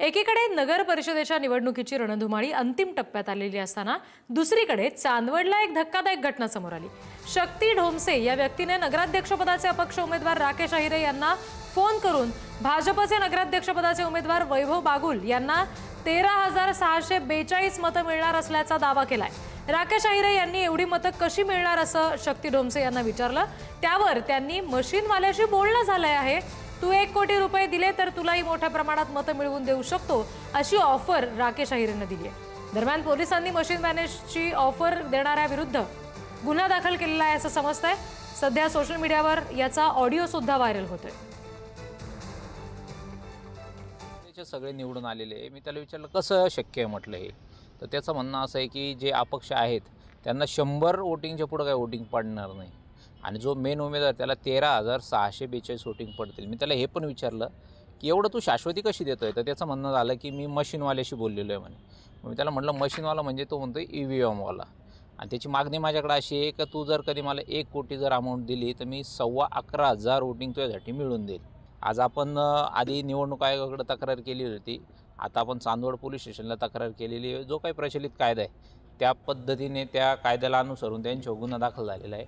एकीकडे नगर परिषदेच्या निवडणुकीची रणधुमाळी अंतिम टप्प्यात आलेली असताना दुसरीकडे चांदवडला एक धक्कादायक घटना समोर आली। शक्ती ढोमसे या व्यक्तीने नगराध्यक्षपदाचे अपक्ष उमेदवार राकेश अहिरे यांना फोन करून भाजपचे नगराध्यक्षपदाचे उमेदवार वैभव बागुल यांना 13,642 मतं मिळणार असल्याचा दावा केलाय। राकेश अहिरे यांनी एवढी मतं कशी मिळणार असं शक्ती ढोमसे यांना विचारलं। त्यावर त्यांनी मशीनवाल्याशी बोलणं झालंय आहे, तू 1 कोटी रुपये दिले तर तुलाही मोठ्या प्रमाणात मतं मिळवून देऊ शकतो अशी ऑफर राकेश अहिरेंनी दिली आहे। दरम्यान पोलिसांनी मशीन मॅनेजची ऑफर देणाऱ्या विरुद्ध गुन्हा दाखल केलेला आहे असं समजतंय। सध्या सोशल मीडियावर याचा ऑडिओ सुद्धा व्हायरल होतोय। सगळे निवडून आलेले मी त्याला विचारलं कसं शक्य आहे म्हटलं हे, तर त्याचं म्हणणं असं आहे की जे अपक्ष आहेत त्यांना 100 वोटिंगच्या पुढे काही वोटिंग पडणार नाही आणि जो मेन उमेदवार त्याला 13,642 वोटिंग पडतील। मी त्याला हे पण विचारलं की एवढं तू शाश्वती कशी देतोय, तर त्याचं म्हणणं झालं की मी मशीनवाल्याशी बोललेलो आहे म्हणे। मी त्याला म्हटलं मशीनवाला म्हणजे तो म्हणतो EVM-वाला, आणि त्याची मागणी माझ्याकडे अशी आहे की तू जर कधी मला 1 कोटी जर अमाऊंट दिली तर मी 11,15,000 वोटिंग तुझ्यासाठी मिळवून देईल। आज आपण आधी निवडणूक आयोगाकडे तक्रार केली होती, आता आपण चांदवड पोलीस स्टेशनला तक्रार केलेली आहे। जो काही प्रचलित कायदा आहे त्या पद्धतीने त्या कायद्याला अनुसरून त्यांच्यावर गुन्हा दाखल झालेला आहे।